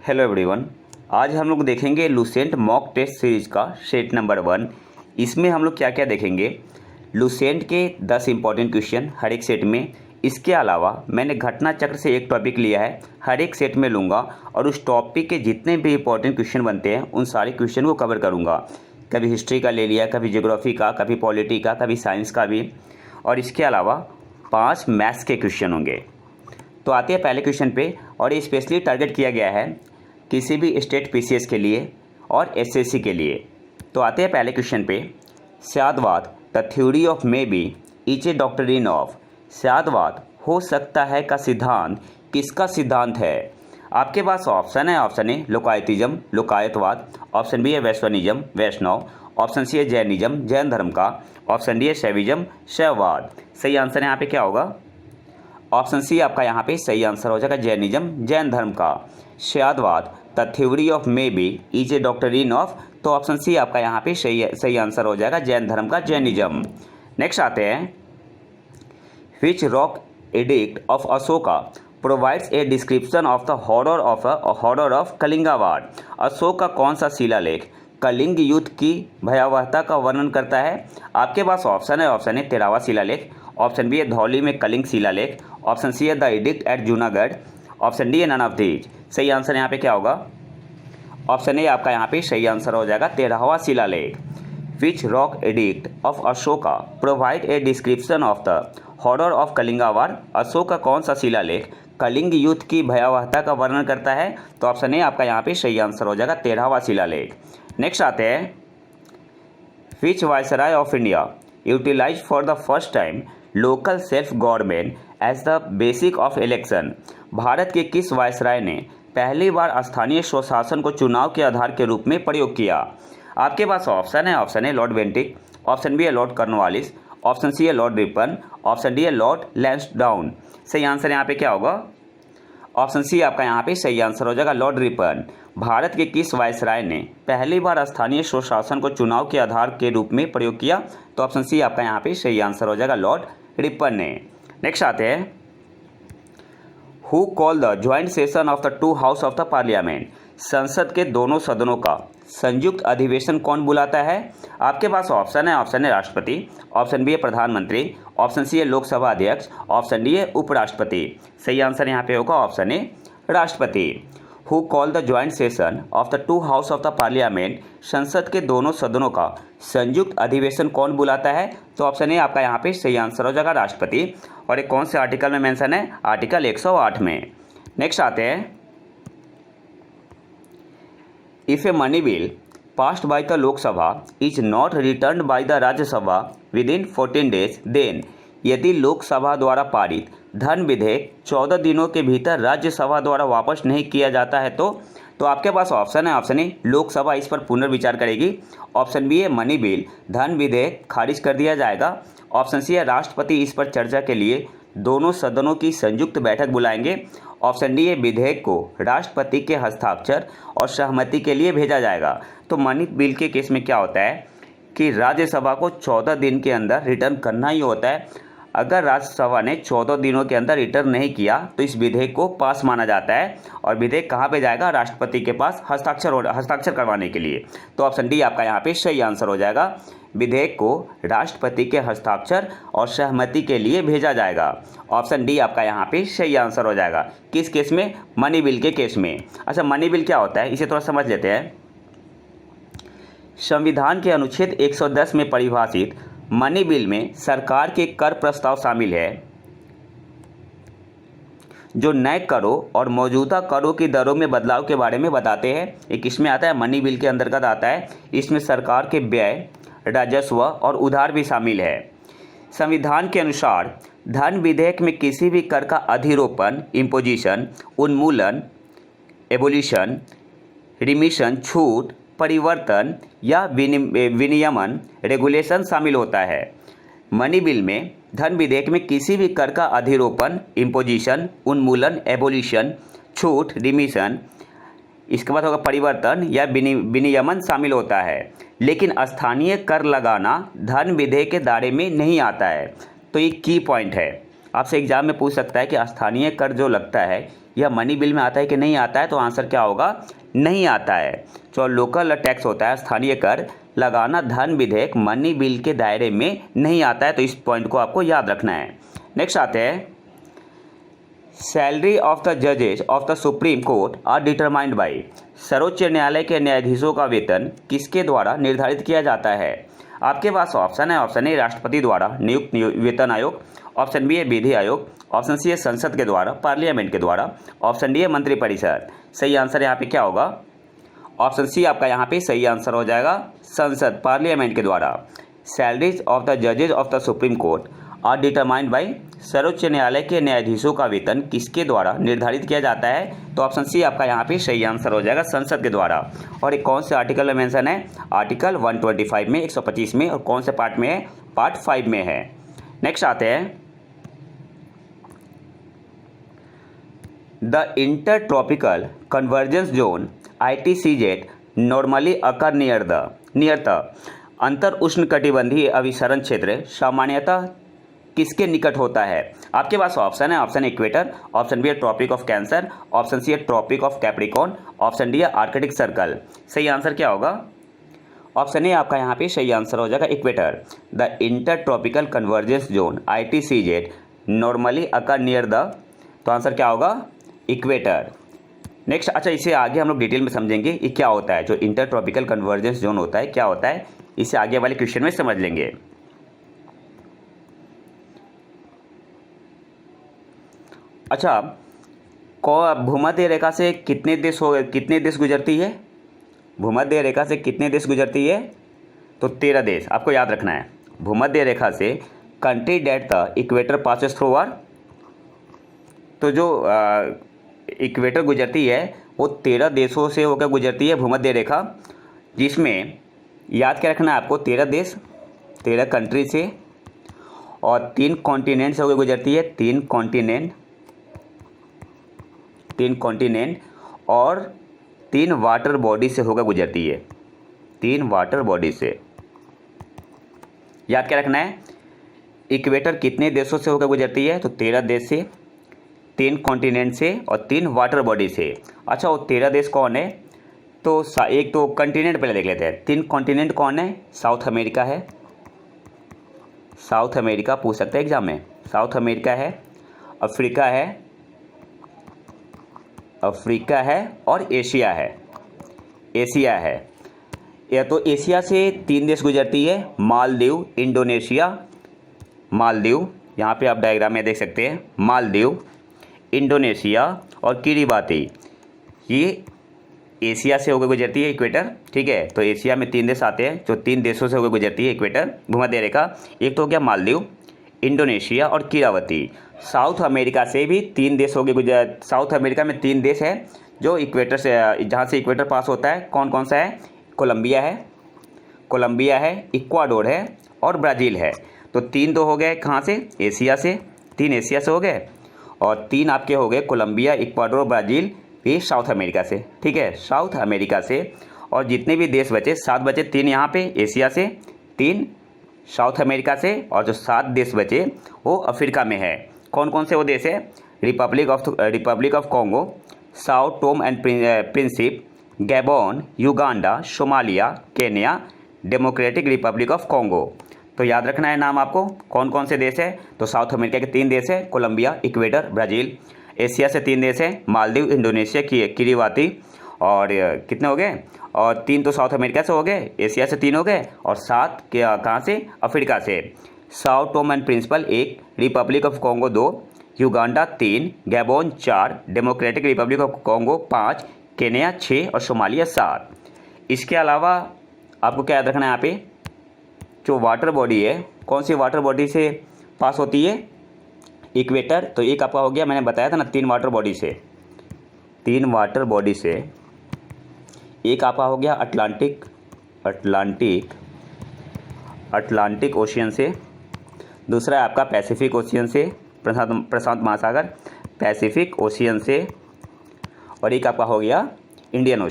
Hello everyone. आज हम लोग देखेंगे लुसेंट मॉक टेस्ट सीरीज का सेट नंबर 1। इसमें हम लोग क्या क्या देखेंगे, लुसेंट के 10 इंपॉर्टेंट क्वेश्चन हर एक सेट में। इसके अलावा मैंने घटना चक्र से एक टॉपिक लिया है, हर एक सेट में लूँगा और उस टॉपिक के जितने भी इंपॉर्टेंट क्वेश्चन बनते हैं उन सारे क्वेश्चन को कवर करूँगा। कभी हिस्ट्री का ले लिया, कभी ज्योग्राफी का, कभी पॉलिटी का, कभी साइंस का भी, और इसके अलावा 5 मैथ्स के क्वेश्चन होंगे। तो आते हैं पहले क्वेश्चन पे, और ये स्पेशली टारगेट किया गया है किसी भी स्टेट पीसीएस के लिए और एसएससी के लिए। तो आते हैं पहले क्वेश्चन पे। Syadvada the theory of may be is a doctrine of. Syadvada हो सकता है का सिद्धांत किसका सिद्धांत है? आपके पास ऑप्शन है, ऑप्शन ए लोकायतिज्म लोकायतवाद, ऑप्शन बी है वैश्वनिज्म वैष्णव, ऑप्शन सी है जैनिज्म जैन धर्म का, ऑप्शन डी है शैविज्म शैववाद। सही आंसर यहाँ पे क्या होगा? ऑप्शन सी आपका यहाँ पे सही आंसर हो जाएगा, जैनिज्म जैन धर्म का। Syadvada the theory of may be is a doctrine of, तो ऑप्शन सी आपका यहाँ पे सही आंसर हो जाएगा, जैन धर्म का जैनिज्म। नेक्स्ट आते हैं, which rock edict of Ashoka provides a description of the horror of Kalinga war. Ashok का कौन सा शिलालेख कलिंग युद्ध की भयावहता का वर्णन करता है? आपके पास ऑप्शन है, ऑप्शन ए 13वां शिलालेख, ऑप्शन बी है धौली में कलिंग शिलालेख, ऑप्शन सी है the edict at Junagadh, option D है नन ऑफ दीज। सही आंसर यहाँ पे क्या होगा? ऑप्शन ए आपका यहाँ पे सही आंसर हो जाएगा, 13वां शिलालेख। Which rock edict of Ashoka provide a description of the horror of Kalinga war. Ashok का कौन सा शिलालेख कलिंग युद्ध की भयावहता का वर्णन करता है? तो ऑप्शन ए आपका यहाँ पे सही आंसर हो जाएगा, 13वां शिलालेख। नेक्स्ट आते हैं, which viceroy of India utilize for the first time local self government as the basic of election. Bharat के किस वायसराय ने पहली बार स्थानीय स्वशासन को चुनाव के आधार के रूप में प्रयोग किया? आपके पास ऑप्शन है, option A Lord Bentinck, option B है लॉर्ड कॉर्नवालिस, ऑप्शन सी है लॉर्ड रिपन, ऑप्शन डी है लॉर्ड लैंसडाउन। सही आंसर यहाँ पे क्या होगा? ऑप्शन सी आपका यहाँ पे सही आंसर हो जाएगा, लॉर्ड रिपन। भारत के किस वायसराय ने पहली बार स्थानीय स्वशासन को चुनाव के आधार के रूप में प्रयोग किया? तो ऑप्शन सी आपका यहाँ पे सही आंसर हो जाएगा, लॉर्ड रिपन ने। नेक्स्ट आते हैं, who call the joint session of the two house of the parliament. संसद के दोनों सदनों का संयुक्त अधिवेशन कौन बुलाता है? आपके पास ऑप्शन है, ऑप्शन ए राष्ट्रपति, ऑप्शन बी है प्रधानमंत्री, ऑप्शन सी है लोकसभा अध्यक्ष, ऑप्शन डी है उपराष्ट्रपति। सही आंसर यहाँ पे होगा ऑप्शन ए राष्ट्रपति। Who call the joint session of the two house of the parliament. संसद के दोनों सदनों का संयुक्त अधिवेशन कौन बुलाता है? तो ऑप्शन ए आपका यहाँ पे सही आंसर हो जाएगा, राष्ट्रपति। और ये कौन से आर्टिकल में मेंशन है? आर्टिकल 108 में। नेक्स्ट आते हैं, if a money bill passed by the Lok Sabha is not returned by the Rajya Sabha within 14 days, then यदि लोकसभा द्वारा पारित धन विधेयक 14 दिनों के भीतर राज्यसभा द्वारा वापस नहीं किया जाता है तो आपके पास ऑप्शन है, ऑप्शन ए लोकसभा इस पर पुनर्विचार करेगी, ऑप्शन बी है मनी बिल धन विधेयक खारिज कर दिया जाएगा, ऑप्शन सी है राष्ट्रपति इस पर चर्चा के लिए दोनों सदनों की संयुक्त बैठक बुलाएंगे, ऑप्शन डी है विधेयक को राष्ट्रपति के हस्ताक्षर और सहमति के लिए भेजा जाएगा। तो मनी बिल के केस में क्या होता है कि राज्यसभा को 14 दिन के अंदर रिटर्न करना ही होता है। अगर राज्यसभा ने 14 दिनों के अंदर रिटर्न नहीं किया तो इस विधेयक को पास माना जाता है, और विधेयक कहाँ पे जाएगा? राष्ट्रपति के पास हस्ताक्षर करवाने के लिए। तो ऑप्शन डी आपका यहाँ पे सही आंसर हो जाएगा, विधेयक को राष्ट्रपति के हस्ताक्षर और सहमति के लिए भेजा जाएगा। ऑप्शन डी आपका यहाँ पे सही आंसर हो जाएगा। किस केस में? मनी बिल के केस में। अच्छा, मनी बिल क्या होता है इसे थोड़ा समझ लेते हैं। संविधान के अनुच्छेद 110 में परिभाषित मनी बिल में सरकार के कर प्रस्ताव शामिल है जो नए करों और मौजूदा करों की दरों में बदलाव के बारे में बताते हैं। ये किसमें आता है? मनी बिल के अंतर्गत आता है। इसमें सरकार के व्यय, राजस्व और उधार भी शामिल है। संविधान के अनुसार धन विधेयक में किसी भी कर का अधिरोपण, इम्पोजिशन, उन्मूलन, एबोलिशन, रिमिशन, छूट, परिवर्तन या विनियमन, रेगुलेशन शामिल होता है। मनी बिल में धन विधेयक में किसी भी कर का अधिरोपण, इम्पोजिशन, उन्मूलन, एबोलिशन, छूट, रिमिशन, इसके बाद होगा परिवर्तन या विनियमन शामिल होता है, लेकिन स्थानीय कर लगाना धन विधेयक के दायरे में नहीं आता है। तो ये की पॉइंट है। आपसे एग्जाम में पूछ सकता है कि स्थानीय कर जो लगता है यह मनी बिल में आता है कि नहीं आता है, तो आंसर क्या होगा, नहीं आता है। जो लोकल टैक्स होता है, स्थानीय कर लगाना धन विधेयक मनी बिल के दायरे में नहीं आता है, तो इस पॉइंट को आपको याद रखना है। नेक्स्ट आते हैं, सैलरी ऑफ द जजेस of the supreme court are determined by. सर्वोच्च न्यायालय के न्यायाधीशों का वेतन किसके द्वारा निर्धारित किया जाता है? आपके पास ऑप्शन है, ऑप्शन ए राष्ट्रपति द्वारा नियुक्त वेतन आयोग, ऑप्शन बी है विधि आयोग, ऑप्शन सी है संसद के द्वारा, पार्लियामेंट के द्वारा, ऑप्शन डी है मंत्रिपरिषद। सही आंसर यहाँ पे क्या होगा, ऑप्शन सी आपका यहाँ पे सही आंसर हो जाएगा, संसद, पार्लियामेंट के द्वारा। सैलरीज ऑफ द जजेज of the supreme court are determined by. सर्वोच्च न्यायालय के न्यायाधीशों का वेतन किसके द्वारा निर्धारित किया जाता है? तो ऑप्शन सी आपका यहाँ पे सही आंसर हो जाएगा, संसद के द्वारा। और एक कौन से आर्टिकल में मेंशन है? आर्टिकल 125 में, 125 में। और कौन से पार्ट में है? पार्ट 5 में है। नेक्स्ट आते हैं, the inter tropical convergence zone ITCZ normally occur near the अंतर उष्ण कटिबंधीय अभिसरण क्षेत्र सामान्यतः किसके निकट होता है? आपके पास ऑप्शन है, ऑप्शन इक्वेटर, ऑप्शन बी है tropic of Cancer, option C है tropic of Capricorn, option D है आर्कटिक सर्कल। सही आंसर क्या होगा? ऑप्शन ए आपका यहाँ पे सही आंसर हो जाएगा, equator. The inter tropical convergence zone ITCZ normally occur near the, तो आंसर क्या होगा, इक्वेटर। नेक्स्ट, अच्छा इसे आगे हम लोग डिटेल में समझेंगे ये क्या होता है, जो इंटर ट्रॉपिकल कन्वर्जेंस जोन होता है क्या होता है, इसे आगे वाले क्वेश्चन में समझ लेंगे। अच्छा, भूमध्य रेखा से कितने देश गुजरती है? भूमध्य रेखा से कितने देश गुजरती है? तो 13 देश, आपको याद रखना है। भूमध्य रेखा से country that the equator passes through are, तो जो इक्वेटर गुजरती है वो 13 देशों से होकर गुजरती है भूमध्य रेखा, जिसमें याद क्या रखना है आपको, 13 देश, 13 कंट्री से, और 3 कॉन्टिनेंट से होकर गुजरती है, 3 कॉन्टिनेंट और 3 वाटर बॉडी से होकर गुजरती है, 3 वाटर बॉडी से। याद क्या रखना है, इक्वेटर कितने देशों से होकर गुजरती है? तो 13 देश से, 3 कॉन्टिनेंट से और 3 वाटर बॉडी से। अच्छा, वो 13 देश कौन है? तो एक तो कॉन्टिनेंट पहले देख लेते हैं। 3 कॉन्टिनेंट कौन है? साउथ अमेरिका है, साउथ अमेरिका पूछ सकते हैं एग्जाम में, साउथ अमेरिका है, अफ्रीका है और एशिया है। या तो एशिया से 3 देश गुजरती है, मालदीव, इंडोनेशिया, मालदीव, यहाँ पे आप डायग्राम में देख सकते हैं, मालदीव, इंडोनेशिया और किरिबाती, ये एशिया से होकर गुजरती है इक्वेटर। ठीक है, तो एशिया में 3 देश आते हैं, जो 3 देशों से होकर गुजरती है इक्वेटर भूमध्य रेखा। एक तो हो गया मालदीव, इंडोनेशिया और किरावती। साउथ अमेरिका से भी 3 देश होकर गुजर, साउथ अमेरिका में 3 देश है जो इक्वेटर से, जहाँ से इक्वेटर पास होता है। कौन कौन सा है? कोलंबिया है, इक्वाडोर है और ब्राज़ील है। तो 3 तो हो गए कहाँ से? एशिया से, 3 एशिया से हो गए, और 3 आपके हो गए कोलंबिया, इक्वाडोर, ब्राज़ील, ये साउथ अमेरिका से। ठीक है, साउथ अमेरिका से। और जितने भी देश बचे, 7 बचे, 3 यहाँ पे एशिया से, 3 साउथ अमेरिका से, और जो 7 देश बचे वो अफ्रीका में है। कौन कौन से वो देश है? Republic of Congo, Sao Tome and Principe, Gabon, Uganda, Somalia, Kenya, Democratic Republic of Congo. तो याद रखना है नाम आपको, कौन कौन से देश है। तो साउथ अमेरिका के 3 देश है, कोलंबिया, इक्वेडर, ब्राज़ील। एशिया से 3 देश है, मालदीव, इंडोनेशिया, किरिबाती, और कितने हो गए? और 3 तो साउथ अमेरिका से हो गए, एशिया से 3 हो गए, और 7 कहाँ से? अफ्रीका से। Sao Tome and principal 1, Republic of Congo 2, Uganda 3, Gabon 4, Democratic Republic of Congo 5, Kenya 6 और सोमालिया 7। इसके अलावा आपको क्या याद रखना है यहाँ पे, जो वाटर बॉडी है, कौन सी वाटर बॉडी से पास होती है? इक्वेटर। तो एक आपका हो गया, मैंने बताया था ना, 3 वाटर बॉडी से, 3 वाटर बॉडी से। एक आपका हो गया अटलांटिक ओशियन से, दूसरा है आपका पैसिफिक ओशियन से, प्रशांत महासागर, पैसिफिक ओशियन से, और एक आपका हो गया इंडियन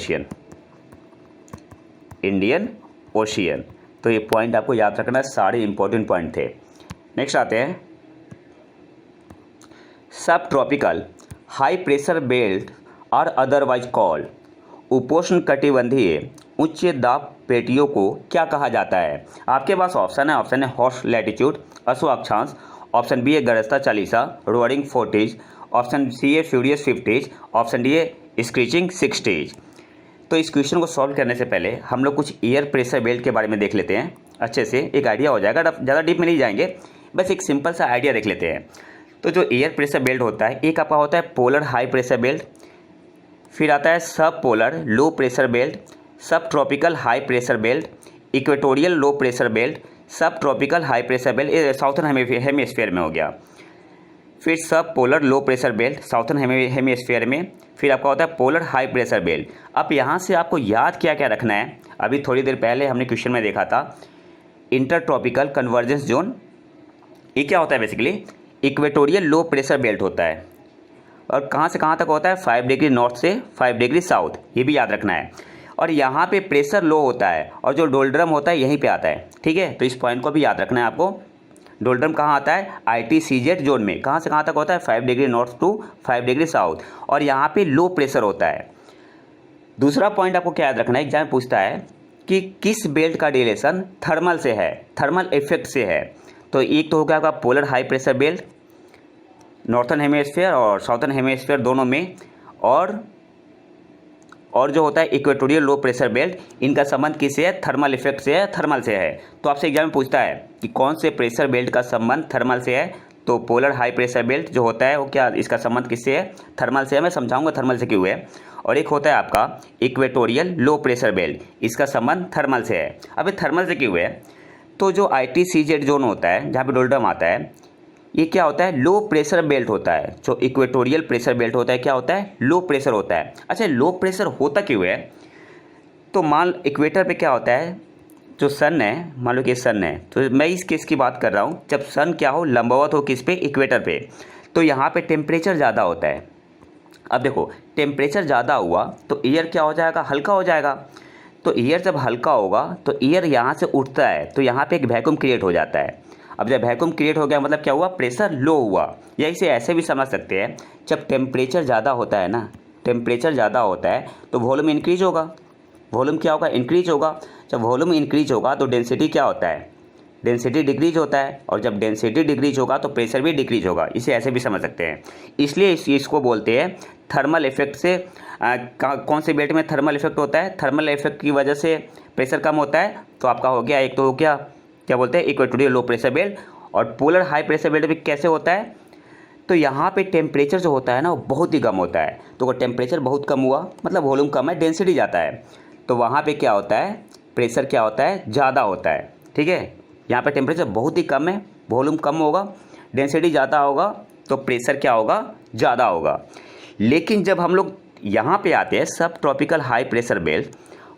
ओशियन। तो ये पॉइंट आपको याद रखना है, सारे इंपॉर्टेंट पॉइंट थे। नेक्स्ट आते हैं, सब ट्रॉपिकल हाई प्रेशर बेल्ट और अदरवाइज कॉल्ड उपोष्ण कटिबंधीय उच्च दाब पेटियों को क्या कहा जाता है? आपके पास ऑप्शन है हॉर्स लैटिट्यूड अश्व अक्षांश, ऑप्शन बी है गरजता चालीसा रोअरिंग 40, ऑप्शन सी है फ्यूरियस 50, ऑप्शन डी है स्क्रीचिंग 60। तो इस क्वेश्चन को सॉल्व करने से पहले हम लोग कुछ एयर प्रेशर बेल्ट के बारे में देख लेते हैं, अच्छे से एक आइडिया हो जाएगा। ज़्यादा डीप में नहीं जाएंगे, बस एक सिंपल सा आइडिया देख लेते हैं। तो जो एयर प्रेशर बेल्ट होता है, एक आपका होता है पोलर हाई प्रेशर बेल्ट, फिर आता है सब पोलर लो प्रेशर बेल्ट, सब tropical high pressure belt, equatorial low pressure belt, सब ट्रॉपिकल हाई प्रेशर बेल्ट, ये साउथर्न हेमिस्फीयर में हो गया। फिर सब polar low pressure belt southern hemisphere में, फिर आपका होता है पोलर हाई प्रेशर बेल्ट। अब यहाँ से आपको याद क्या क्या रखना है, अभी थोड़ी देर पहले हमने क्वेश्चन में देखा था इंटर ट्रॉपिकल कन्वर्जेंस जोन, ये क्या होता है basically equatorial low pressure belt होता है। और कहाँ से कहाँ तक होता है 5 डिग्री नॉर्थ से 5 डिग्री साउथ, ये भी याद रखना है। और यहाँ पे प्रेशर लो होता है और जो डोल्ड्रम होता है यहीं पे आता है, ठीक है। तो इस पॉइंट को भी याद रखना है आपको। डोल्ड्रम कहाँ आता है ITCZ जोन में, कहाँ से कहाँ तक होता है 5 degree north to 5 degree south, और यहाँ पे लो प्रेशर होता है। दूसरा पॉइंट आपको क्या याद रखना है, एग्जाम पूछता है कि किस बेल्ट का डिलेशन थर्मल से है, थर्मल इफेक्ट से है। तो एक तो हो गया आपका polar high pressure belt northern hemisphere और साउथर्न हेमिस्फीयर दोनों में, और जो होता है इक्वेटोरियल लो प्रेशर बेल्ट, इनका संबंध किससे है, थर्मल इफेक्ट से है, थर्मल से है। तो आपसे एग्जाम में पूछता है कि कौन से प्रेशर बेल्ट का संबंध थर्मल से है, तो पोलर हाई प्रेशर बेल्ट जो होता है वो क्या इसका संबंध किससे है, थर्मल से है। मैं समझाऊंगा थर्मल से क्यों है। और एक होता है आपका इक्वेटोरियल लो प्रेशर बेल्ट, इसका संबंध थर्मल से है। अब ये थर्मल से क्यों है, तो जो ITCZ जोन होता है जहाँ पे डोल्ड्रम आता है, ये क्या होता है लो प्रेशर बेल्ट होता है। जो इक्वेटोरियल प्रेशर बेल्ट होता है क्या होता है, लो प्रेशर होता है। अच्छा, लो प्रेशर होता क्यों है, तो मान इक्वेटर पे क्या होता है, जो सन है, मान लो कि सन है, तो मैं इस केस की बात कर रहा हूँ, जब सन क्या हो लंबवत हो किस पे, इक्वेटर पे, तो यहाँ पे टेम्परेचर ज़्यादा होता है। अब देखो टेम्परेचर ज़्यादा हुआ तो एयर क्या हो जाएगा, हल्का हो जाएगा। तो एयर जब हल्का होगा तो एयर यहाँ से उठता है, तो यहाँ पे एक वैक्यूम क्रिएट हो जाता है। अब जब वैक्यूम क्रिएट हो गया मतलब क्या हुआ, प्रेशर लो हुआ। या इसे ऐसे भी समझ सकते हैं, जब टेम्परेचर ज़्यादा होता है ना, टेम्परेचर ज़्यादा होता है तो वॉल्यूम इंक्रीज होगा। वॉल्यूम क्या होगा, इंक्रीज होगा। जब वॉल्यूम इंक्रीज होगा तो डेंसिटी क्या होता है, डेंसिटी डिक्रीज होता है। और जब डेंसिटी डिक्रीज होगा तो प्रेशर भी डिक्रीज होगा। इसे ऐसे भी समझ सकते हैं। इसलिए इसको बोलते हैं थर्मल इफेक्ट से। कौन से बेल्ट में थर्मल इफेक्ट होता है, थर्मल इफेक्ट की वजह से प्रेशर कम होता है। तो आपका हो गया एक तो हो गया क्या बोलते हैं इक्वेटोरियल लो प्रेशर बेल्ट। और पोलर हाई प्रेशर बेल्ट भी कैसे होता है, तो यहाँ पे टेम्परेचर जो होता है ना वो बहुत ही कम होता है। तो अगर टेम्परेचर बहुत कम हुआ मतलब वॉल्यूम कम है, डेंसिटी जाता है, तो वहाँ पे क्या होता है, प्रेशर क्या होता है, ज़्यादा होता है। ठीक है, यहाँ पे टेम्परेचर बहुत ही कम है, वॉल्यूम कम होगा, डेंसिटी ज़्यादा होगा, तो प्रेशर क्या होगा, ज़्यादा होगा। लेकिन जब हम लोग यहाँ पे आते हैं सब ट्रॉपिकल हाई प्रेशर बेल्ट,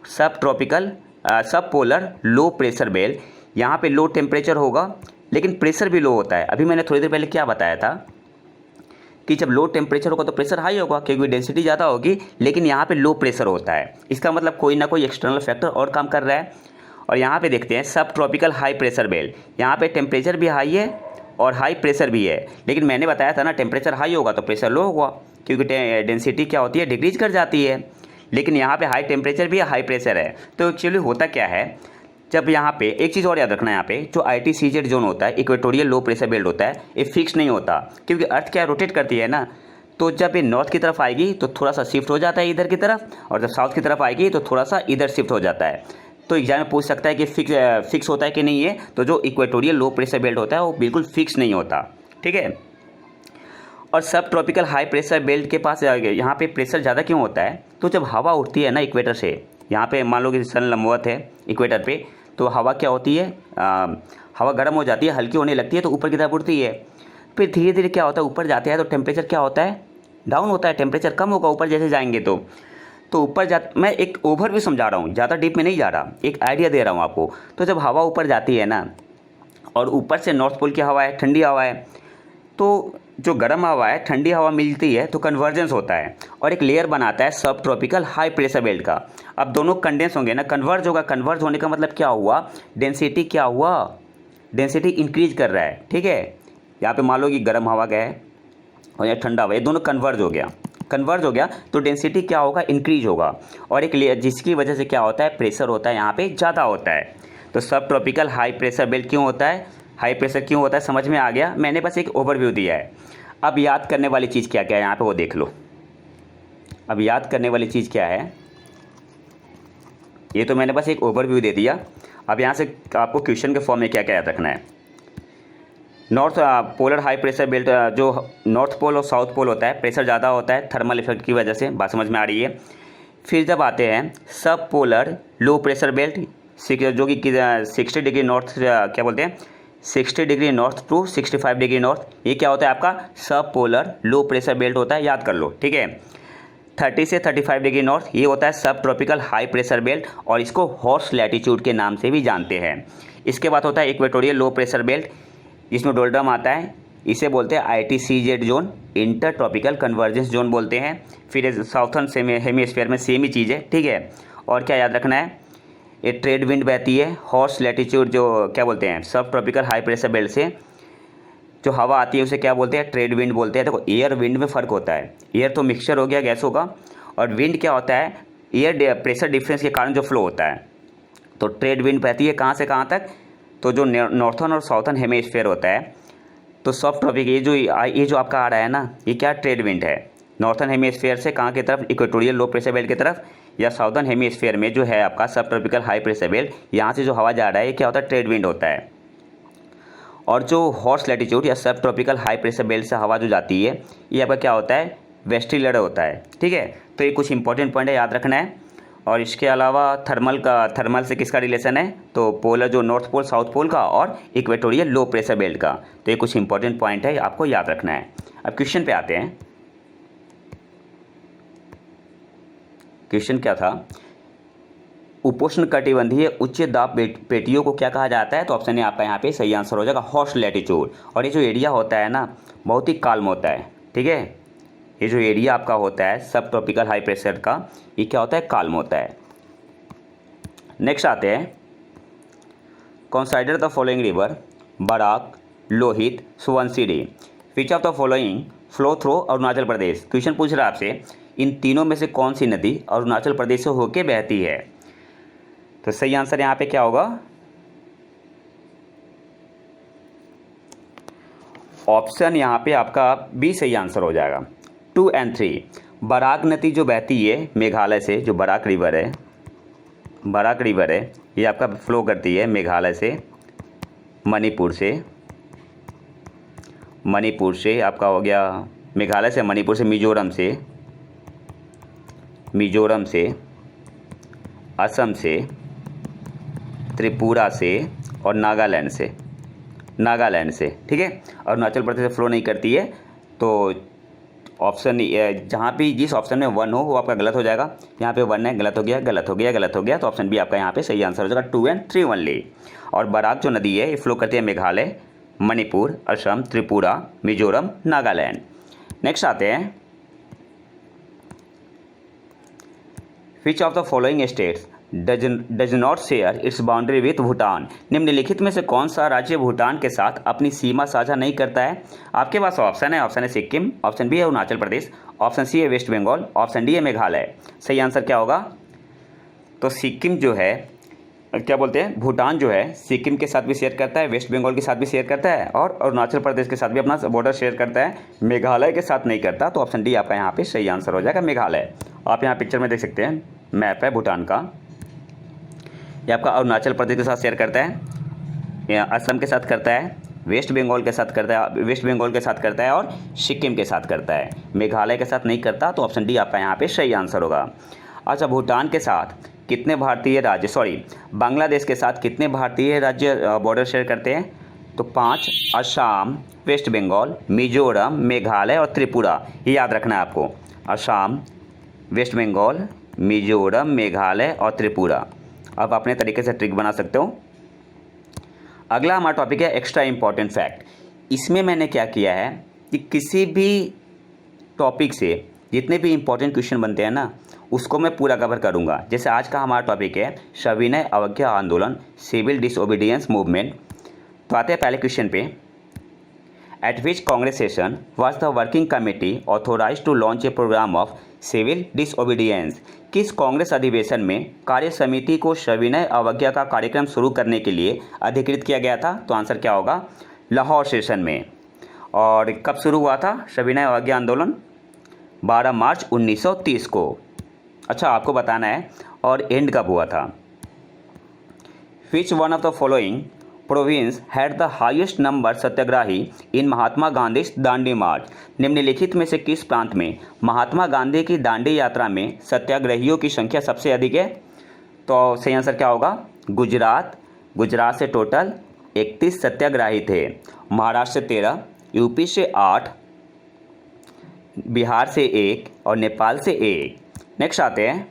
सब पोलर लो प्रेशर बेल्ट, यहाँ पे लो टेम्परेचर होगा लेकिन प्रेशर भी लो होता है। अभी मैंने थोड़ी देर पहले क्या बताया था कि जब लो टेम्परेचर होगा तो प्रेशर हाई होगा क्योंकि डेंसिटी ज़्यादा होगी, लेकिन यहाँ पे लो प्रेशर होता है। इसका मतलब कोई ना कोई एक्सटर्नल फैक्टर और काम कर रहा है। और यहाँ पे देखते हैं सब ट्रॉपिकल हाई प्रेशर बेल्ट, यहाँ पे टेम्परेचर भी हाई है और हाई प्रेशर भी है। लेकिन मैंने बताया था ना टेम्परेचर हाई होगा तो प्रेशर लो होगा क्योंकि डेंसिटी क्या होती है, डिक्रीज कर जाती है। लेकिन यहाँ पे हाई टेम्परेचर भी है, हाई प्रेशर है। तो एक्चुअली होता क्या है, जब यहाँ पे एक चीज़ और याद रखना है, यहाँ पे जो ITCZ जोन होता है इक्वेटोरियल लो प्रेशर बेल्ट होता है, ये फिक्स नहीं होता क्योंकि अर्थ क्या रोटेट करती है ना। तो जब ये नॉर्थ की तरफ आएगी तो थोड़ा सा शिफ्ट हो जाता है इधर की तरफ, और जब साउथ की तरफ आएगी तो थोड़ा सा इधर शिफ्ट हो जाता है। तो एग्जाम में पूछ सकता है कि फिक्स होता है कि नहीं है। तो जो इक्वेटोरियल लो प्रेशर बेल्ट होता है वो बिल्कुल फिक्स नहीं होता, ठीक है। और सब ट्रॉपिकल हाई प्रेशर बेल्ट के पास यहाँ पे प्रेशर ज़्यादा क्यों होता है, तो जब हवा उठती है ना इक्वेटर से, यहाँ पे मान लो कि सन लंबवत है इक्वेटर पे, तो हवा क्या होती है, हवा गर्म हो जाती है, हल्की होने लगती है तो ऊपर की तरफ उड़ती है। फिर धीरे धीरे क्या होता है, ऊपर जाते हैं तो टेम्परेचर क्या होता है, डाउन होता है, टेम्परेचर कम होगा ऊपर जैसे जाएंगे तो ऊपर जा, मैं एक ओवर भी समझा रहा हूँ, ज़्यादा डीप में नहीं जा रहा, एक आइडिया दे रहा हूँ आपको। तो जब हवा ऊपर जाती है ना और ऊपर से नॉर्थ पोल की हवा है, ठंडी हवा है, तो जो गर्म हवा है ठंडी हवा मिलती है तो कन्वर्जेंस होता है और एक लेयर बनाता है सब ट्रॉपिकल हाई प्रेशर बेल्ट का। अब दोनों कंडेंस होंगे ना, कन्वर्ज होगा। कन्वर्ज होने का मतलब क्या हुआ, डेंसिटी क्या हुआ, डेंसिटी इंक्रीज कर रहा है, ठीक है। यहाँ पे मान लो कि गर्म हवा गया है और या ठंडा हवा, ये दोनों कन्वर्ज हो गया तो डेंसिटी क्या होगा, इंक्रीज होगा। और एक लेयर जिसकी वजह से क्या होता है, प्रेशर होता है यहाँ पे ज़्यादा होता है। तो सब ट्रॉपिकल हाई प्रेशर बेल्ट क्यों होता है, हाई प्रेशर क्यों होता है, समझ में आ गया। मैंने बस एक ओवरव्यू दिया है। अब याद करने वाली चीज़ क्या क्या है यहाँ पे वो देख लो। अब याद करने वाली चीज़ क्या है, ये तो मैंने बस एक ओवरव्यू दे दिया। अब यहाँ से आपको क्वेश्चन के फॉर्म में क्या क्या याद रखना है। North polar high pressure belt, जो नॉर्थ पोल और साउथ पोल होता है, प्रेशर ज़्यादा होता है थर्मल इफेक्ट की वजह से, बात समझ में आ रही है। फिर जब आते हैं सब पोलर लो प्रेशर बेल्ट, जो कि 60 डिग्री नॉर्थ, क्या बोलते हैं, 60 degree north to 65 degree north, ये क्या होता है आपका सब पोलर लो प्रेशर बेल्ट होता है, याद कर लो, ठीक है। 30 से 35 डिग्री नॉर्थ ये होता है सब ट्रॉपिकल हाई प्रेशर बेल्ट, और इसको हॉर्स लैटिट्यूड के नाम से भी जानते हैं। इसके बाद होता है इक्वेटोरियल लो प्रेशर बेल्ट, जिसमें डोल्ड्रम आता है, इसे बोलते हैं ITCZ zone, inter tropical convergence zone बोलते हैं। फिर साउथर्न हेमीस्फीयर में सेम ही चीज़ है, ठीक है। और क्या याद रखना है, ये ट्रेड विंड बहती है हॉर्स लैटिट्यूड, जो क्या बोलते हैं सब ट्रॉपिकल हाई प्रेशर बेल्ट से जो हवा आती है उसे क्या बोलते हैं, ट्रेड विंड बोलते हैं। देखो एयर विंड में फ़र्क होता है, एयर तो मिक्सचर हो गया, गैस होगा, और विंड क्या होता है, एयर प्रेशर डिफरेंस के कारण जो फ्लो होता है। तो ट्रेड विंड बहती है कहाँ से कहाँ तक, तो जो नॉर्थर्न और साउथर्न हेमीस्फीयर होता है, तो सब ट्रॉपिक ये जो आपका आ रहा है ना, ये क्या ट्रेड विंड है, नॉर्थर्न हेमीस्फीयर से कहाँ की तरफ, इक्वेटोरियल लो प्रेशर बेल्ट की तरफ, या साउथर्न हेमीस्फीयर में जो है आपका सब ट्रॉपिकल हाई प्रेशर बेल्ट, यहाँ से जो हवा जा रहा है ये क्या होता है, ट्रेड विंड होता है। और जो हॉर्स लैटिट्यूड या सब ट्रॉपिकल हाई प्रेशर बेल्ट से हवा जो जाती है, ये आपका क्या होता है, वेस्टिलर होता है, ठीक है। तो ये कुछ इंपॉर्टेंट पॉइंट है, याद रखना है। और इसके अलावा थर्मल से किसका रिलेशन है, तो पोलर जो नॉर्थ पोल साउथ पोल का, और इक्वेटोरियल लो प्रेशर बेल्ट का। तो ये कुछ इंपॉर्टेंट पॉइंट है, आपको याद रखना है। अब क्वेश्चन पे आते हैं। क्वेश्चन क्या था, उपोष्ण कटिबंधीय उच्च दाब पेटियों को क्या कहा जाता है, तो ऑप्शन ए आपका यहाँ पे सही आंसर हो जाएगा, हॉर्स लैटिट्यूड। और ये जो एरिया होता है ना, बहुत ही काल्म होता है, ठीक है। ये जो एरिया आपका होता है सब ट्रॉपिकल हाई प्रेशर का, ये क्या होता है, काल्म होता है। नेक्स्ट आते हैं, consider the following river, Barak, Lohit, Subansiri, which of the following flow through Arunachal Pradesh. Question पूछ रहा है आपसे, इन तीनों में से कौन सी नदी अरुणाचल प्रदेश से होकर बहती है। तो सही आंसर यहाँ पे क्या होगा, ऑप्शन यहाँ पे आपका बी सही आंसर हो जाएगा, 2 और 3। बराक नदी जो बहती है मेघालय से, जो बराक रिवर है, ये आपका फ्लो करती है मेघालय से, मणिपुर से आपका हो गया, मेघालय से, मणिपुर से, मिजोरम से, असम से, त्रिपुरा से, और नागालैंड से, ठीक है। अरुणाचल प्रदेश से फ्लो नहीं करती है। तो ऑप्शन जहाँ भी जिस ऑप्शन में 1 हो वो आपका गलत हो जाएगा। यहाँ पे 1 है, गलत हो गया। तो ऑप्शन बी आपका यहाँ पे सही आंसर हो जाएगा, 2 और 3 ओनली। और बराक जो नदी है ये फ्लो करती है मेघालय, मणिपुर, असम, त्रिपुरा, मिजोरम, नागालैंड। नेक्स्ट आते हैं, विच of the following states does not share its boundary with Bhutan. निम्नलिखित में से कौन सा राज्य भूटान के साथ अपनी सीमा साझा नहीं करता है। आपके पास ऑप्शन है सिक्किम, ऑप्शन बी है अरुणाचल प्रदेश, ऑप्शन सी है वेस्ट बंगाल, ऑप्शन डी है मेघालय। सही आंसर क्या होगा, तो सिक्किम जो है, क्या बोलते हैं, भूटान जो है सिक्किम के साथ भी शेयर करता है, वेस्ट बंगाल के साथ भी शेयर करता है, और अरुणाचल प्रदेश के साथ भी अपना बॉर्डर शेयर करता है, मेघालय के साथ नहीं करता। तो ऑप्शन डी आपका यहाँ पे सही आंसर हो जाएगा, मेघालय। आप यहाँ पिक्चर में देख सकते हैं, मैप है भूटान का, ये आपका अरुणाचल प्रदेश के साथ शेयर करता है, असम के साथ करता है, वेस्ट बंगाल के साथ करता है, और सिक्किम के साथ करता है, मेघालय के साथ नहीं करता। तो ऑप्शन डी आपका यहाँ पे सही आंसर होगा। अच्छा, भूटान के साथ कितने भारतीय राज्य, बांग्लादेश के साथ कितने भारतीय राज्य बॉर्डर शेयर करते हैं, तो 5, असम, वेस्ट बंगाल, मिजोरम, मेघालय और त्रिपुरा। ये याद रखना है आपको, असम, वेस्ट बंगाल, मिजोरम, मेघालय और त्रिपुरा। आप अपने तरीके से ट्रिक बना सकते हो। अगला हमारा टॉपिक है एक्स्ट्रा इंपॉर्टेंट फैक्ट। इसमें मैंने क्या किया है कि किसी भी टॉपिक से जितने भी इंपॉर्टेंट क्वेश्चन बनते हैं ना, उसको मैं पूरा कवर करूंगा। जैसे आज का हमारा टॉपिक है सविनय अवज्ञा आंदोलन, सिविल डिसओबीडियंस मूवमेंट। तो आते हैं पहले क्वेश्चन पे। At which Congress session was the working committee authorise to launch a programme of civil disobedience. किस कांग्रेस अधिवेशन में कार्य समिति को सविनय अवज्ञा का कार्यक्रम शुरू करने के लिए अधिकृत किया गया था? तो आंसर क्या होगा? लाहौर सेशन में। और कब शुरू हुआ था सविनय अवज्ञा आंदोलन? 12 मार्च 1930 को। अच्छा, आपको बताना है और एंड कब हुआ था। Which one of the following province had the highest number satyagrahi in Mahatma Gandhi Dandi मार्च। निम्नलिखित में से किस प्रांत में महात्मा गांधी की दांडी यात्रा में सत्याग्रहियों की संख्या सबसे अधिक है? तो सही आंसर क्या होगा? गुजरात। गुजरात से टोटल 31 सत्याग्रही थे। महाराष्ट्र से 13, यूपी से 8, बिहार से 1 और नेपाल से 1। नेक्स्ट आते हैं,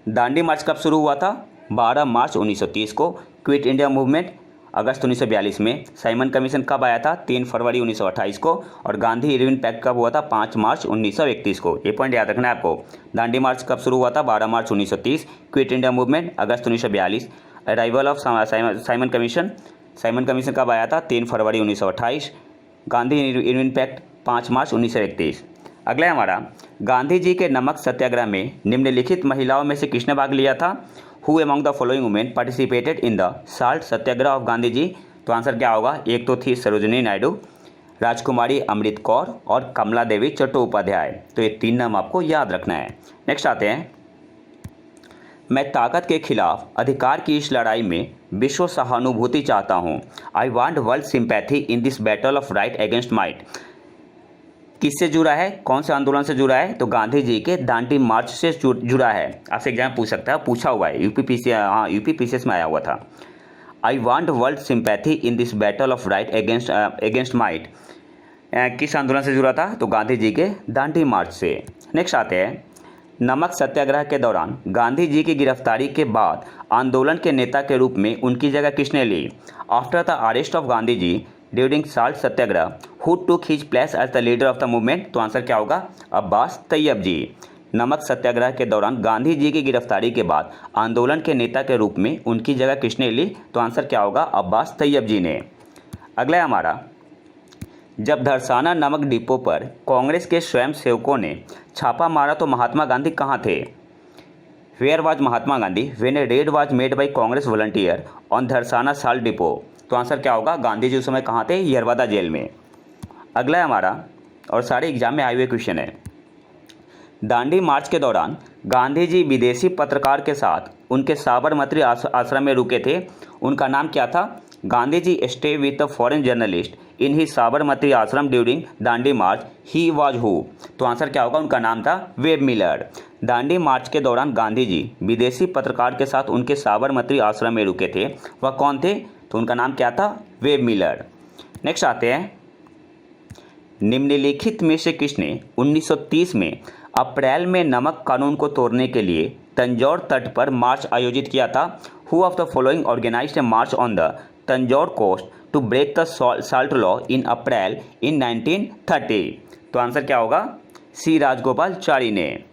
दांडी मार्च कब शुरू हुआ था? 12 मार्च 1930 को। क्विट इंडिया मूवमेंट अगस्त 1942 में। साइमन कमीशन कब आया था? 3 फरवरी 1928 को। और गांधी इरविन पैक्ट कब हुआ था? 5 मार्च 1931 को। ये पॉइंट याद रखना है आपको। दांडी मार्च कब शुरू हुआ था? 12 मार्च 1930। Quit India movement August 1942। Arrival of Simon commission, Simon commission कब आया था? 3 फरवरी 1928। गांधी इरविन पैक्ट 5 मार्च 1931। अगला है हमारा, गांधी जी के नमक सत्याग्रह में निम्नलिखित महिलाओं में से किसने भाग लिया था? Who among the following women participated in the salt Satyagraha of Gandhi ji? तो आंसर क्या होगा? एक तो थी सरोजिनी नायडू, राजकुमारी अमृत कौर और कमला देवी चट्टोपाध्याय। तो ये 3 नाम आपको याद रखना है। नेक्स्ट आते हैं, मैं ताकत के खिलाफ अधिकार की इस लड़ाई में विश्व सहानुभूति चाहता हूँ। I want world sympathy in this battle of right against might. किससे जुड़ा है? कौन से आंदोलन से जुड़ा है? तो गांधी जी के दांडी मार्च से जुड़ा है। आपसे एग्जाम पूछ सकता है, पूछा हुआ है, यूपी पीसीएस में आया हुआ था। I want world sympathy in this battle of right against might किस आंदोलन से जुड़ा था? तो गांधी जी के दांडी मार्च से। नेक्स्ट आते हैं, नमक सत्याग्रह के दौरान गांधी जी की गिरफ्तारी के बाद आंदोलन के नेता के रूप में उनकी जगह किसने ली? After the arrest of Gandhi ji during salt Satyagraha who took his place as the leader of the movement? तो आंसर क्या होगा? अब्बास तैयब जी। नमक सत्याग्रह के दौरान गांधी जी की गिरफ्तारी के बाद आंदोलन के नेता के रूप में उनकी जगह किसने ली? तो आंसर क्या होगा? अब्बास तैयब जी ने। अगला है हमारा, जब धरसाना नमक डिपो पर कांग्रेस के स्वयं सेवकों ने छापा मारा तो महात्मा गांधी कहाँ थे? Where was Mahatma Gandhi when a raid was made by Congress volunteer on Dharasana salt depot? तो आंसर क्या होगा? गांधी जी उस समय कहाँ थे? यरवादा जेल में। अगला है हमारा, और सारे एग्जाम में आए हुए क्वेश्चन है, दांडी मार्च के दौरान गांधी जी विदेशी पत्रकार के साथ उनके साबरमती आश्रम में रुके थे। उनका नाम क्या था? Gandhi ji stay with the foreign journalist in he Sabarmati Ashram during Dandi march he was who? तो आंसर क्या होगा? उनका नाम था वेब मिलर। दांडी मार्च के दौरान गांधी जी विदेशी पत्रकार के साथ उनके साबरमती आश्रम में रुके थे। वह कौन थे? तो उनका नाम क्या था? Web Miller. नेक्स्ट आते हैं, निम्नलिखित में से किसने 1930 में अप्रैल में नमक कानून को तोड़ने के लिए तंजौर तट पर मार्च आयोजित किया था? Who of the following organized a march on the Tanjore coast to break the salt law in April in 1930? तो आंसर क्या होगा? सी राजगोपालाचारी ने।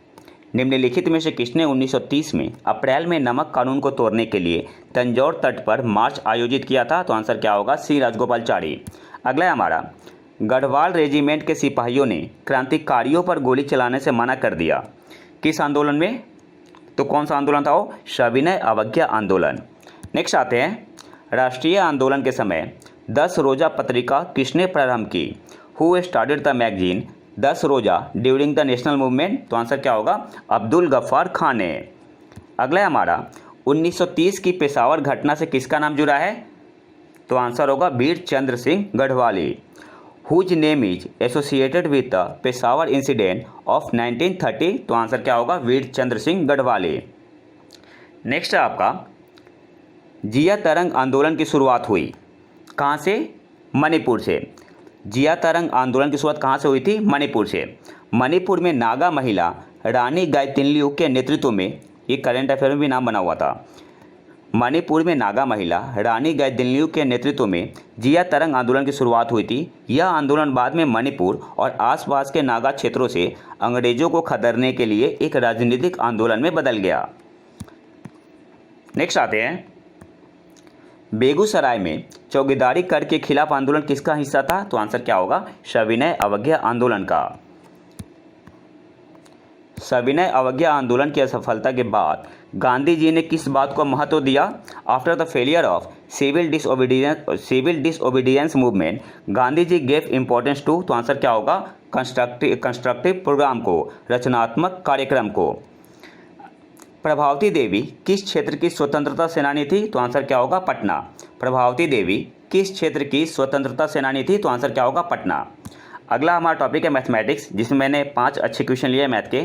निम्नलिखित में से किसने 1930 में अप्रैल में नमक कानून को तोड़ने के लिए तंजौर तट पर मार्च आयोजित किया था? तो आंसर क्या होगा? सी राजगोपालाचारी। अगला है हमारा, गढ़वाल रेजिमेंट के सिपाहियों ने क्रांतिकारियों पर गोली चलाने से मना कर दिया। किस आंदोलन में? तो कौन सा आंदोलन था वो? सविनय अवज्ञा आंदोलन। नेक्स्ट आते हैं, राष्ट्रीय आंदोलन के समय 10 रोजा पत्रिका किसने प्रारंभ की? हु स्टार्टेड द मैगजीन 10 रोजा ड्यूरिंग द नेशनल मूवमेंट? तो आंसर क्या होगा? अब्दुल गफ्फार खान ने। अगला है हमारा, 1930 की पेशावर घटना से किसका नाम जुड़ा है? तो आंसर होगा Veer Chandra Singh Garhwali. Whose name is associated with the Peshawar incident of 1930? तो आंसर क्या होगा? वीर चंद्र सिंह गढ़वाली। नेक्स्ट है आपका, जिया तरंग आंदोलन की शुरुआत हुई कहाँ से? मणिपुर से। जिया तरंग आंदोलन की शुरुआत कहाँ से हुई थी? मणिपुर से। मणिपुर में नागा महिला रानी गाइदिन्ल्यू के नेतृत्व में, ये करंट अफेयर में भी नाम बना हुआ था, मणिपुर में नागा महिला रानी गाइदिन्ल्यू के नेतृत्व में जिया तरंग आंदोलन की शुरुआत हुई थी। यह आंदोलन बाद में मणिपुर और आसपास के नागा क्षेत्रों से अंग्रेजों को खदेड़ने के लिए एक राजनीतिक आंदोलन में बदल गया। नेक्स्ट आते हैं, बेगूसराय में चौकीदारी कर के खिलाफ आंदोलन किसका हिस्सा था? तो आंसर क्या होगा? सविनय अवज्ञा आंदोलन का। सविनय अवज्ञा आंदोलन की असफलता के बाद गांधी जी ने किस बात को महत्व दिया? After the failure of civil disobedience movement Gandhi ji gave importance to, तो आंसर क्या होगा? कंस्ट्रक्टिव प्रोग्राम को, रचनात्मक कार्यक्रम को। प्रभावती देवी किस क्षेत्र की स्वतंत्रता सेनानी थी? तो आंसर क्या होगा? पटना। प्रभावती देवी किस क्षेत्र की स्वतंत्रता सेनानी थी? तो आंसर क्या होगा? पटना। अगला हमारा टॉपिक है मैथमेटिक्स, जिसमें मैंने 5 अच्छे क्वेश्चन लिए मैथ के।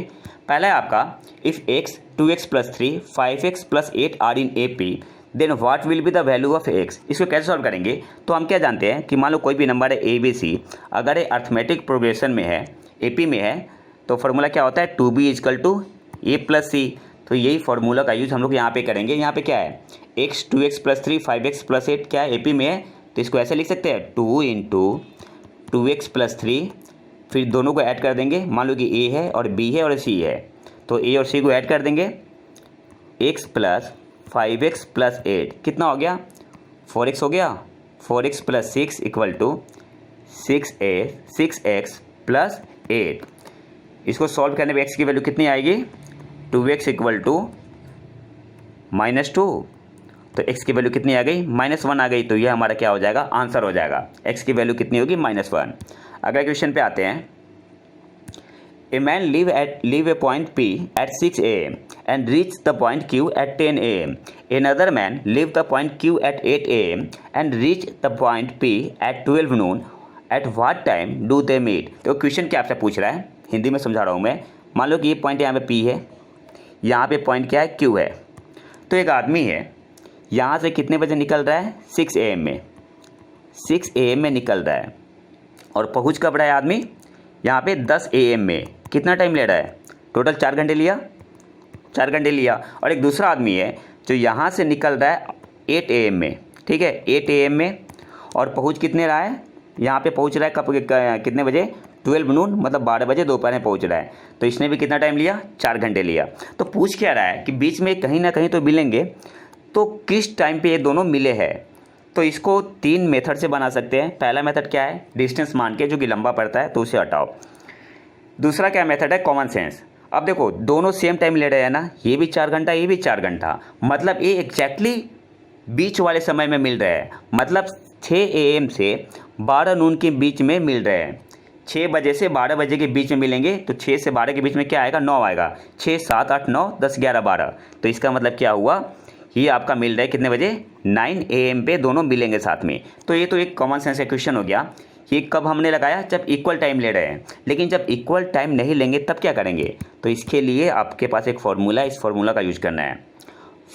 पहला है आपका, if x 2x + 3 5x + 8 are in AP then what will be the value of x। इसको कैसे सॉल्व करेंगे? तो हम क्या जानते हैं कि मान लो कोई भी नंबर है ABC, अगर ये अर्थमेटिक प्रोग्रेशन में है, AP में है, तो फार्मूला क्या होता है? 2b = a + c। तो यही फार्मूला का यूज़ हम लोग यहाँ पे करेंगे। यहाँ पे क्या है? x 2x + 3 5x + 8 क्या है? AP में है, तो इसको ऐसे लिख सकते हैं 2 × 2x + 3, फिर दोनों को ऐड कर देंगे। मान लो कि a है और b है और c है, तो a और c को ऐड कर देंगे। x + 5x + 8 कितना हो गया? 4x हो गया। 4x + 6 = 6x + 8। इसको सॉल्व करने पे x की वैल्यू कितनी आएगी? 2x = -2, तो x की वैल्यू कितनी आ गई? -1 आ गई। तो यह हमारा क्या हो जाएगा? आंसर हो जाएगा। x की वैल्यू कितनी होगी? -1। अगले क्वेश्चन पे आते हैं। A man leave a point P at 6 AM and reach the point Q at 10 AM. Another man leave the point Q at 8 AM and reach the point P at 12 noon. At what time do they meet? तो question क्या आपसे पूछ रहा है, हिंदी में समझा रहा हूँ मैं। मान लो कि ये पॉइंट यहाँ पे P है, यहाँ पे पॉइंट क्या है? Q है। तो एक आदमी है, यहाँ से कितने बजे निकल रहा है? 6 AM में। 6 AM में निकल रहा है और पहुँच कब रहा है आदमी? यहाँ पे 10 AM में। कितना टाइम ले रहा है? टोटल 4 घंटे लिया, 4 घंटे लिया। और एक दूसरा आदमी है जो यहाँ से निकल रहा है 8 AM में, ठीक है, 8 AM में, और पहुँच कितने रहा है? यहाँ पे पहुँच रहा है कब, कितने बजे? 12 नून, मतलब 12 बजे दोपहर में पहुँच रहा है। तो इसने भी कितना टाइम लिया? 4 घंटे लिया। तो पूछ क्या रहा है कि बीच में कहीं ना कहीं तो मिलेंगे, तो किस टाइम पे ये दोनों मिले हैं? तो इसको 3 मेथड से बना सकते हैं। पहला मेथड क्या है? डिस्टेंस मान के, जो कि लंबा पड़ता है तो उसे हटाओ। दूसरा क्या मेथड है? Common sense. अब देखो दोनों सेम टाइम ले रहे हैं ना, ये भी 4 घंटा, ये भी 4 घंटा, मतलब ये एग्जैक्टली बीच वाले समय में मिल रहे हैं। मतलब 6 AM से 12 नून के बीच में मिल रहे हैं। 6 बजे से 12 बजे के बीच में मिलेंगे, तो 6 से 12 के बीच में क्या आएगा? 9 आएगा। 6 7 8 9 10 11 12। तो इसका मतलब क्या हुआ? ये आपका मिल रहा है कितने बजे? 9 AM पे दोनों मिलेंगे साथ में। तो ये तो एक कॉमन सेंस का क्वेश्चन हो गया। ये कब हमने लगाया? जब इक्वल टाइम ले रहे हैं। लेकिन जब इक्वल टाइम नहीं लेंगे तब क्या करेंगे? तो इसके लिए आपके पास एक फार्मूला है, इस फार्मूला का यूज करना है।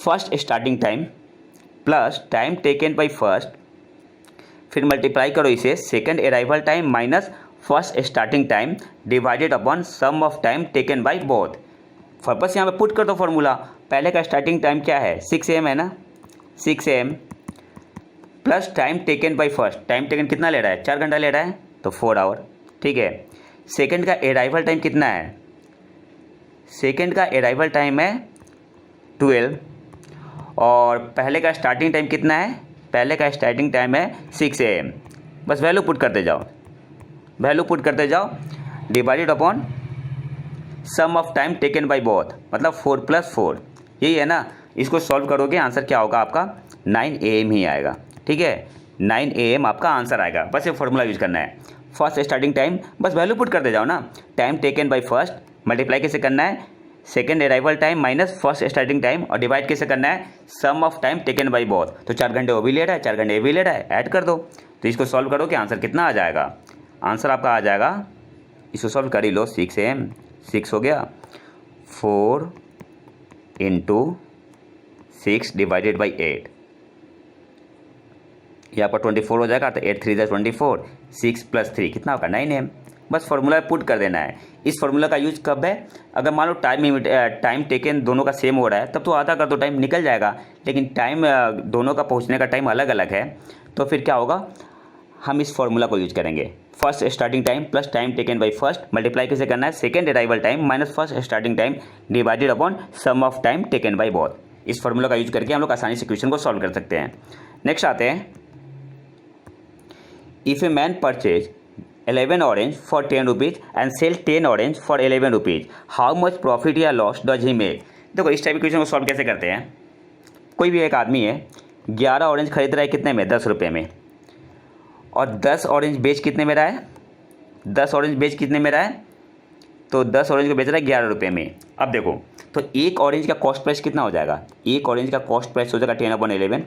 First starting time plus time taken by first, फिर मल्टीप्लाई करो इसे second arrival time minus first starting time divided upon sum of time taken by both. वापस यहाँ पे पुट कर दो फार्मूला। पहले का स्टार्टिंग टाइम क्या है? 6 AM है ना, 6 AM plus time taken by first. Time taken कितना ले रहा है? 4 घंटा ले रहा है, तो 4 आवर, ठीक है। सेकंड का अराइवल टाइम कितना है? सेकंड का अराइवल टाइम है 12, और पहले का स्टार्टिंग टाइम कितना है? पहले का स्टार्टिंग टाइम है 6 AM। बस वैल्यू पुट करते जाओ, वैल्यू पुट करते जाओ, divided upon sum of time taken by both, मतलब 4 + 4, यही है ना। इसको सॉल्व करोगे आंसर क्या होगा आपका? 9 AM ही आएगा, ठीक है। 9 AM आपका आंसर आएगा। बस ये फार्मूला यूज करना है। फर्स्ट स्टार्टिंग टाइम, बस वैल्यू पुट करते जाओ ना। Time taken by first multiply कैसे करना है? Second arrival time minus first starting time, और डिवाइड कैसे करना है? Sum of time taken by both. तो 4 घंटे वो भी ले रहा है, 4 घंटे ये भी ले रहा है, ऐड कर दो। तो इसको सॉल्व करो कि आंसर कितना आ जाएगा? आंसर आपका आ जाएगा, इसको सॉल्व कर ही लो, 6 AM, 6 हो गया, 4 × 6 डिवाइडेड बाई 8, यहाँ पर 24 हो जाएगा। तो 8 3 = 24, 6 + 3 कितना होगा? 9 AM। बस फार्मूला पुट कर देना है। इस फार्मूला का यूज कब है? अगर मान लो टाइम टेकन दोनों का सेम हो रहा है, तब तो आधा कर दो, टाइम निकल जाएगा। लेकिन टाइम दोनों का पहुंचने का टाइम अलग अलग है, तो फिर क्या होगा? हम इस फार्मूला को यूज करेंगे। First starting time plus time taken by first multiply कैसे करना है? Second arrival time minus first starting time divided upon sum of time taken by both. इस फार्मूला का यूज करके हम लोग आसानी से क्वेश्चन को सॉल्व कर सकते हैं। नेक्स्ट आते हैं, if a man purchase 11 orange for 10 rupees and sell 10 orange for 11 rupees, how much profit या लॉस डज ही मेक। देखो इस टाइप के क्वेश्चन को सॉल्व कैसे करते हैं। कोई भी एक आदमी है 11 ऑरेंज खरीद रहा है कितने में, 10 रुपये में, और 10 ऑरेंज बेच कितने में रहा है, 10 ऑरेंज बेच कितने में रहा है, तो 10 ऑरेंज को बेच रहा है 11 रुपये में। अब देखो तो एक ऑरेंज का कॉस्ट प्राइस कितना हो जाएगा, एक ऑरेंज का कॉस्ट प्राइस हो जाएगा 10/11,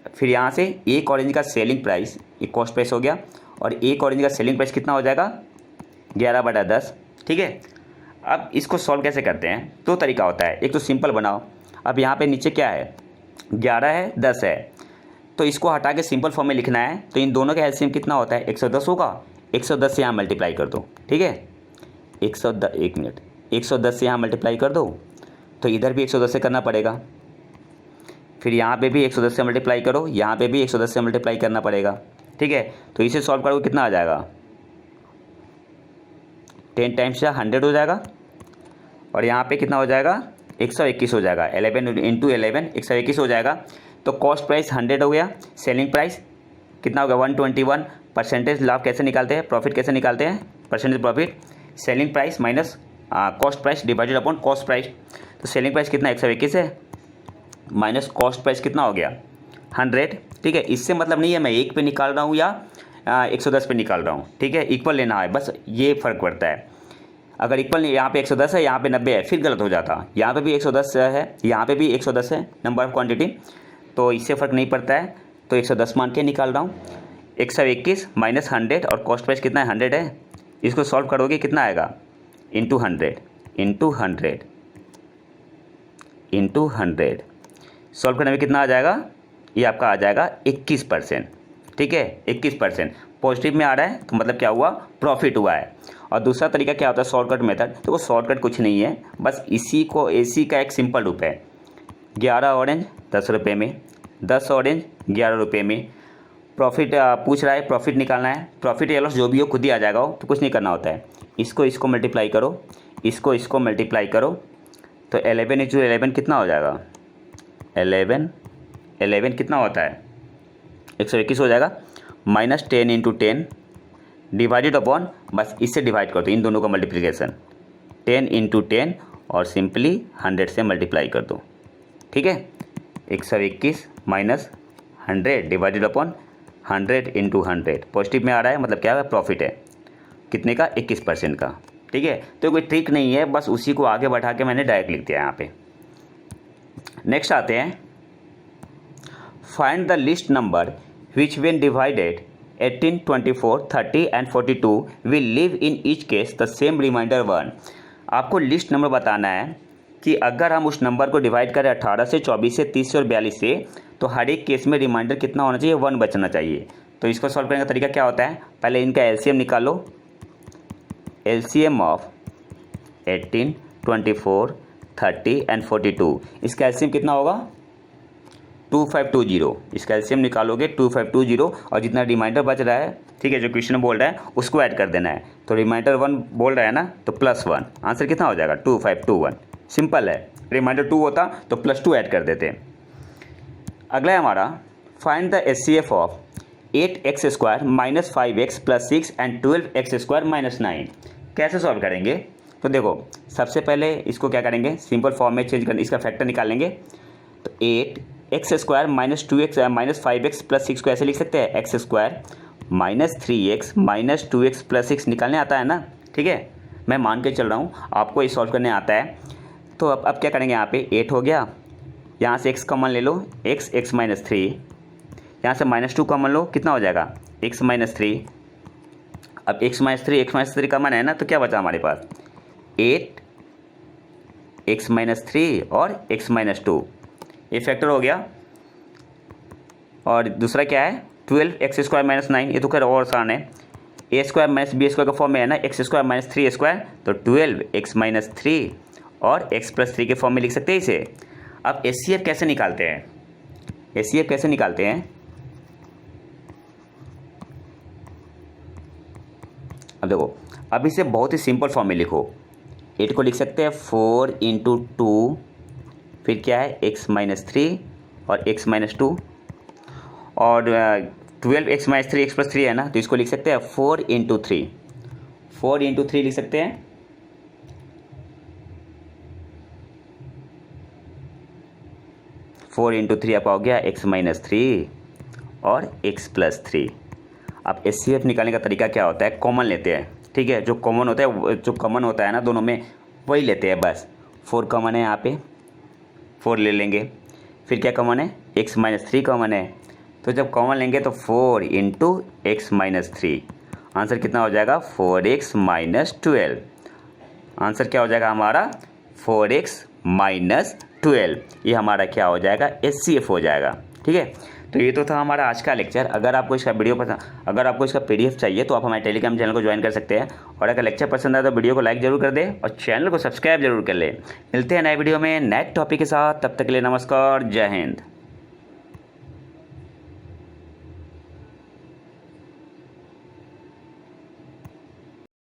फिर यहाँ से एक ऑरेंज का सेलिंग प्राइस, एक कॉस्ट प्राइस हो गया, और एक ऑरेंज का सेलिंग प्राइस कितना हो जाएगा 11/10। ठीक है, अब इसको सॉल्व कैसे करते हैं, दो तरीका होता है, एक तो सिंपल बनाओ। अब यहाँ पे नीचे क्या है, 11 है 10 है, तो इसको हटा के सिंपल फॉर्म में लिखना है, तो इन दोनों का एलसीएम कितना होता है 110 होगा। 110 से यहाँ मल्टीप्लाई कर दो, ठीक है, 110, एक मिनट, 110 से यहाँ मल्टीप्लाई कर दो, तो इधर भी 110 से करना पड़ेगा, फिर यहाँ पे भी 110 से मल्टीप्लाई करो, यहाँ पे भी 110 से मल्टीप्लाई करना पड़ेगा। ठीक है, तो इसे सॉल्व करोगे कितना आ जाएगा, 10 टाइम्स 100 हो जाएगा, और यहाँ पे कितना हो जाएगा 121 हो जाएगा, 11 × 11 121 हो जाएगा। तो कॉस्ट प्राइस 100 हो गया, सेलिंग प्राइस कितना हो गया 121। परसेंटेज लाभ कैसे निकालते हैं, प्रॉफिट कैसे निकालते हैं, percentage profit, selling price minus cost price divided upon cost price. तो सेलिंग प्राइस कितना 121 है, माइनस कॉस्ट प्राइस कितना हो गया 100। ठीक है, इससे मतलब नहीं है मैं 1 पे निकाल रहा हूँ या 110 पे निकाल रहा हूँ। ठीक है, इक्वल लेना है, बस ये फ़र्क पड़ता है। अगर इक्वल यहाँ पे 110 है, यहाँ पे 90 है, फिर गलत हो जाता। यहाँ पे भी 110 है, यहाँ पे भी 110 है नंबर ऑफ क्वांटिटी, तो इससे फ़र्क नहीं पड़ता है, तो 110 मान के निकाल रहा हूँ। 121 माइनस 100 और कॉस्ट प्राइस कितना है 100 है, इसको सॉल्व करोगे कितना आएगा इंटू 100 इंटू 100 इंटू 100, सॉल्व करने में कितना आ जाएगा, ये आपका आ जाएगा 21%। ठीक है, 21% पॉजिटिव में आ रहा है, तो मतलब क्या हुआ, प्रॉफिट हुआ है। और दूसरा तरीका क्या होता है शॉर्टकट मेथड, तो वो शॉर्टकट कुछ नहीं है, बस इसी का एक सिंपल रूप है। 11 ऑरेंज 10 रुपये में, 10 ऑरेंज 11 रुपये में, प्रॉफिट पूछ रहा है, प्रॉफिट निकालना है, प्रॉफिट या लॉस जो भी हो खुद ही आ जाएगा, तो कुछ नहीं करना होता है। इसको मल्टीप्लाई करो, इसको मल्टीप्लाई करो, तो 11 × 11 कितना हो जाएगा, 11 कितना होता है 121 हो जाएगा, माइनस 10 × 10 डिवाइडेड अपॉन, बस इससे डिवाइड कर दो इन दोनों का मल्टीप्लिकेशन, 10 × 10 और सिंपली 100 से मल्टीप्लाई कर दो। ठीक है, 121 माइनस 100 डिवाइडेड अपॉन 100 × 100, पॉजिटिव में आ रहा है, मतलब क्या है प्रॉफिट है कितने का 21% का। ठीक है, तो कोई ट्रिक नहीं है, बस उसी को आगे बढ़ा के मैंने डायरेक्ट लिख दिया यहाँ पे। नेक्स्ट आते हैं, find the list number which when divided 18, 24, 30 and 42 will leave in each case the same remainder 1। आपको लिस्ट नंबर बताना है कि अगर हम उस नंबर को डिवाइड करें 18 से, 24 से, 30 से और 42 से, तो हर एक केस में रिमाइंडर कितना होना चाहिए 1 बचना चाहिए। तो इसको सॉल्व करने का तरीका क्या होता है, पहले इनका एलसीएम निकालो, एलसीएम ऑफ 18, 24, 30 एंड 42, इसका एलसीएम कितना होगा 2520। इसका एलसीएम निकालोगे 2520, और जितना रिमाइंडर बच रहा है, ठीक है, जो क्वेश्चन बोल रहा है उसको ऐड कर देना है। तो रिमाइंडर 1 बोल रहा है ना, तो +1, आंसर कितना हो जाएगा 2521। सिंपल है, रिमाइंडर 2 होता तो +2 ऐड कर देते। अगला है हमारा, find the HCF of 8x² - 5x + 6 and 12x² - 9। कैसे सॉल्व करेंगे, तो देखो सबसे पहले इसको क्या करेंगे, सिंपल फॉर्म में चेंज करने, इसका फैक्टर निकालेंगे। तो 8x² - 2x - 5x + 6 को ऐसे लिख सकते हैं, x² - 3x - 2x + 6 निकालने आता है ना। ठीक है, मैं मान के चल रहा हूँ आपको ये सॉल्व करने आता है। तो अब क्या करेंगे, यहाँ पे 8 हो गया, यहाँ से x कॉमन ले लो, x - 3, यहाँ से -2 कॉमन लो, कितना हो जाएगा x - 3। अब x - 3 कॉमन है ना, तो क्या बचा हमारे पास 8 x - 3 और x - 2, ये फैक्टर हो गया। और दूसरा क्या है 12x² - 9, ये तो खैर और आसान है, a² - b² का फॉर्म में है ना, x² - 3a², तो 12x - 3 और x + 3 के फॉर्म में लिख सकते हैं इसे। अब एचसीएफ कैसे निकालते हैं, एचसीएफ कैसे निकालते हैं, अब देखो, अब इसे बहुत ही सिंपल फॉर्म में लिखो। 8 को लिख सकते हैं 4 × 2, फिर क्या है x-3 और x-2 और 12x-3 x+3 है ना, तो इसको लिख सकते हैं 4 × 3, 4 × 3 लिख सकते हैं। फोर इंटू थ्री आपका हो गया x-3 और x+3। अब HCF निकालने का तरीका क्या होता है, कॉमन लेते हैं, ठीक है। जो कॉमन होता है ना दोनों में वही लेते हैं बस। 4 कॉमन है, यहाँ पे 4 ले लेंगे। फिर क्या कॉमन है, x-3 कॉमन है, तो जब कॉमन लेंगे तो 4 × x-3, आंसर कितना हो जाएगा 4x-12। आंसर क्या हो जाएगा हमारा 4x-12। ये हमारा क्या हो जाएगा HCF हो जाएगा, ठीक है। तो ये तो था हमारा आज का लेक्चर। अगर आपको इसका PDF चाहिए तो आप हमारे टेलीग्राम चैनल को ज्वाइन कर सकते हैं। और अगर लेक्चर पसंद आए तो वीडियो को लाइक जरूर कर दें और चैनल को सब्सक्राइब जरूर कर लें। मिलते हैं नए वीडियो में नए टॉपिक के साथ, तब तक के लिए नमस्कार, जय हिंद।